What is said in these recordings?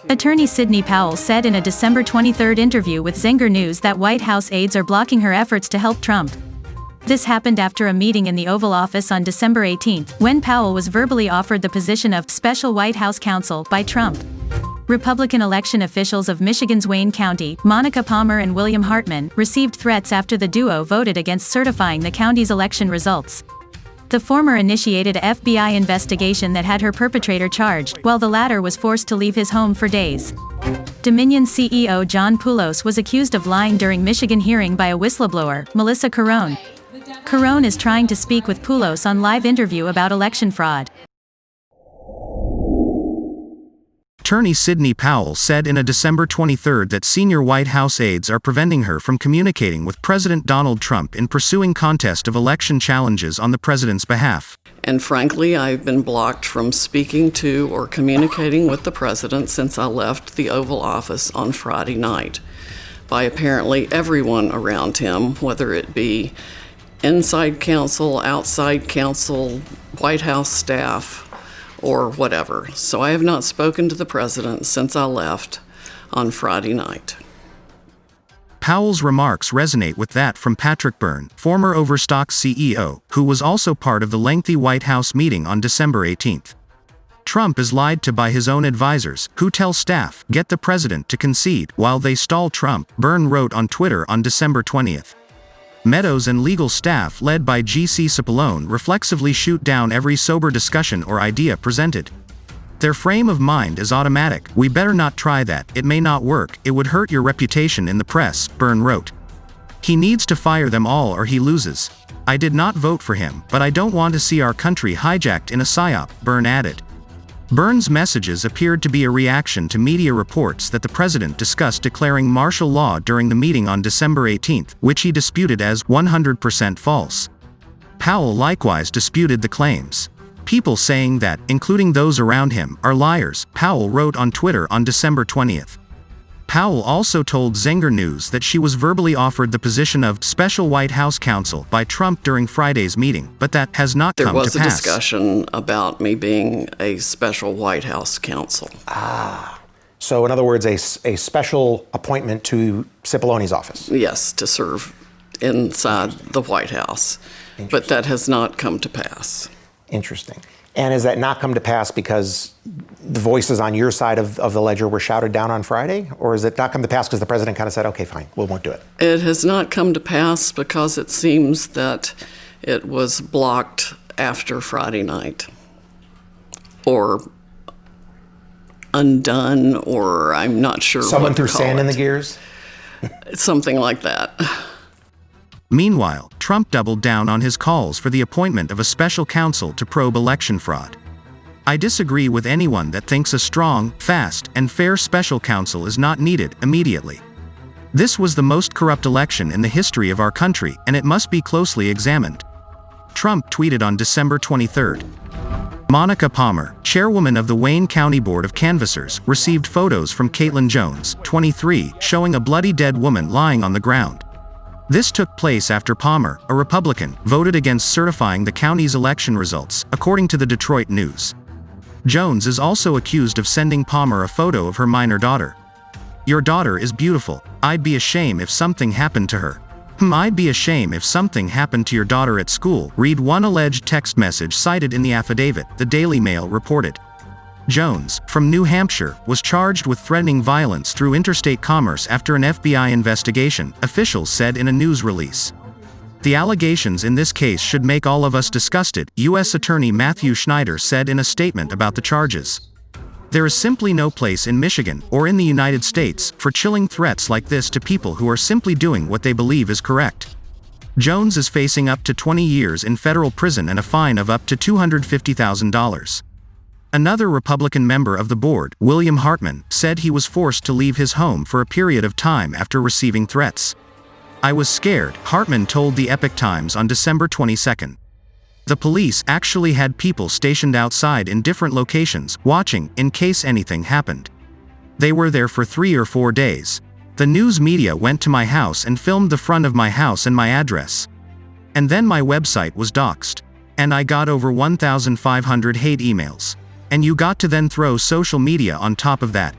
Attorney Sidney Powell said in a December 23 interview with Zenger News that White House aides are blocking her efforts to help Trump. This happened after a meeting in the Oval Office on December 18, when Powell was verbally offered the position of Special White House Counsel by Trump. Republican election officials of Michigan's Wayne County, Monica Palmer and William Hartmann, received threats after the duo voted against certifying the county's election results. The former initiated a FBI investigation that had her perpetrator charged, while the latter was forced to leave his home for days. Dominon CEO John Poulos was accused of lying during Michigan hearing by a whistleblower, Melissa Carone. Carone is trying to speak with Poulos on live interview about election fraud. Attorney Sidney Powell said in a December 23 that senior White House aides are preventing her from communicating with President Donald Trump in pursuing contest of election challenges on the president's behalf. And frankly, I've been blocked from speaking to or communicating with the president since I left the Oval Office on Friday night by apparently everyone around him, whether it be inside counsel, outside counsel, White House staff, or whatever. So I have not spoken to the president since I left on Friday night. Powell's remarks resonate with that from Patrick Byrne, former Overstock CEO, who was also part of the lengthy White House meeting on December 18. Trump is lied to by his own advisors, who tell staff, "Get the president to concede," while they stall Trump, Byrne wrote on Twitter on December 20. Meadows and legal staff led by G.C. Cipollone reflexively shoot down every sober discussion or idea presented. Their frame of mind is automatic. "We better not try that, it may not work, it would hurt your reputation in the press," Byrne wrote. "He needs to fire them all or he loses. I did not vote for him, but I don't want to see our country hijacked in a psyop," Byrne added. Byrne's messages appeared to be a reaction to media reports that the president discussed declaring martial law during the meeting on December 18, which he disputed as 100% false. Powell likewise disputed the claims. "People saying that, including those around him, are liars," Powell wrote on Twitter on December 20. Powell also told Zenger News that she was verbally offered the position of Special White House Counsel by Trump during Friday's meeting, but that has not come to pass. There was a discussion about me being a Special White House Counsel. So in other words, a special appointment to Cipollone's office? Yes, to serve inside the White House, but that has not come to pass. Interesting. And has that not come to pass because the voices on your side of the ledger were shouted down on Friday? Or has it not come to pass because the president kind of said, "Okay, fine, we won't do it"? It has not come to pass because it seems that it was blocked after Friday night, or undone, or I'm not sure. Someone what to threw call sand in it. the gears? Something like that. Meanwhile, Trump doubled down on his calls for the appointment of a special counsel to probe election fraud. "I disagree with anyone that thinks a strong, fast, and fair special counsel is not needed immediately. This was the most corrupt election in the history of our country, and it must be closely examined," Trump tweeted on December 23. Monica Palmer, chairwoman of the Wayne County Board of Canvassers, received photos from Caitlin Jones, 23, showing a bloody dead woman lying on the ground. This took place after Palmer, a Republican, voted against certifying the county's election results, according to the Detroit News. Jones is also accused of sending Palmer a photo of her minor daughter. "Your daughter is beautiful. I'd be ashamed if something happened to her. I'd be ashamed if something happened to your daughter at school," read one alleged text message cited in the affidavit, the Daily Mail reported. Jones, from New Hampshire, was charged with threatening violence through interstate commerce after an FBI investigation, officials said in a news release. "The allegations in this case should make all of us disgusted," U.S. Attorney Matthew Schneider said in a statement about the charges. "There is simply no place in Michigan, or in the United States, for chilling threats like this to people who are simply doing what they believe is correct." Jones is facing up to 20 years in federal prison and a fine of up to $250,000. Another Republican member of the board, William Hartmann, said he was forced to leave his home for a period of time after receiving threats. "I was scared," Hartmann told the Epoch Times on December 22. "The police actually had people stationed outside in different locations, watching, in case anything happened. They were there for 3 or 4 days. The news media went to my house and filmed the front of my house and my address. And then my website was doxxed. And I got over 1,500 hate emails. And you got to then throw social media on top of that.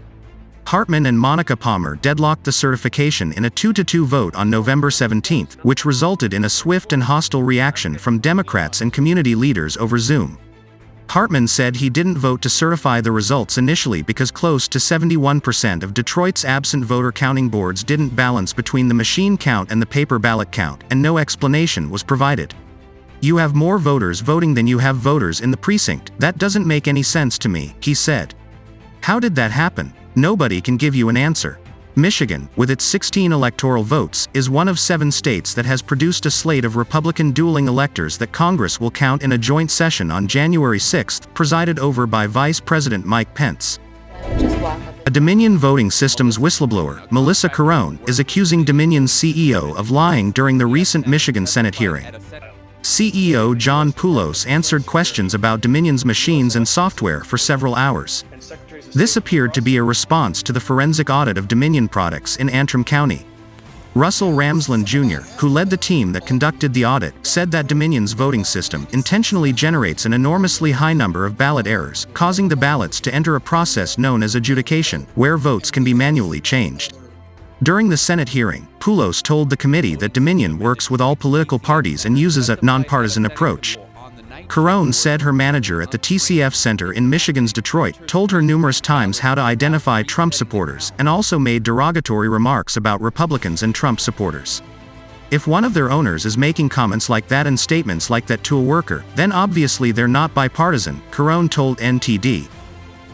Hartmann and Monica Palmer deadlocked the certification in a 2-2 vote on November 17, which resulted in a swift and hostile reaction from Democrats and community leaders over Zoom. Hartmann said he didn't vote to certify the results initially because close to 71% of Detroit's absent voter counting boards didn't balance between the machine count and the paper ballot count, and no explanation was provided. "You have more voters voting than you have voters in the precinct. That doesn't make any sense to me," he said. "How did that happen? Nobody can give you an answer." Michigan, with its 16 electoral votes, is one of 7 states that has produced a slate of Republican dueling electors that Congress will count in a joint session on January 6, presided over by Vice President Mike Pence. A Dominion voting systems whistleblower, Melissa Carone, is accusing Dominion's CEO of lying during the recent Michigan Senate hearing. CEO John Poulos answered questions about Dominion's machines and software for several hours. This appeared to be a response to the forensic audit of Dominion products in Antrim County. Russell Ramsland Jr., who led the team that conducted the audit, said that Dominion's voting system intentionally generates an enormously high number of ballot errors, causing the ballots to enter a process known as adjudication, where votes can be manually changed. During the Senate hearing, Poulos told the committee that Dominion works with all political parties and uses a nonpartisan approach. Carone said her manager at the TCF Center in Michigan's Detroit told her numerous times how to identify Trump supporters, and also made derogatory remarks about Republicans and Trump supporters. If one of their owners is making comments like that and statements like that to a worker, then obviously they're not bipartisan, Carone told NTD.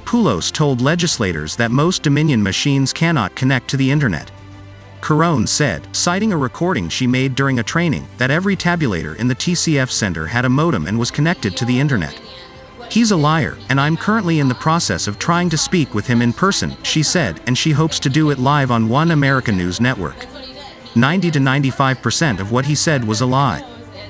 Poulos told legislators that most Dominion machines cannot connect to the internet. Carone said, citing a recording she made during a training, that every tabulator in the TCF Center had a modem and was connected to the internet. "He's a liar, and I'm currently in the process of trying to speak with him in person," she said, and she hopes to do it live on One America News Network. 90 to 95% of what he said was a lie.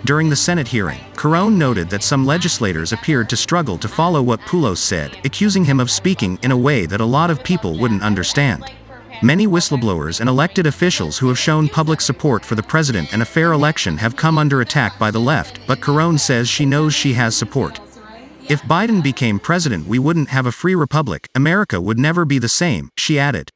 During the Senate hearing, Carone noted that some legislators appeared to struggle to follow what Poulos said, accusing him of speaking in a way that a lot of people wouldn't understand. Many whistleblowers and elected officials who have shown public support for the president and a fair election have come under attack by the left, but Carone says she knows she has support. "If Biden became president, we wouldn't have a free republic. America would never be the same," she added.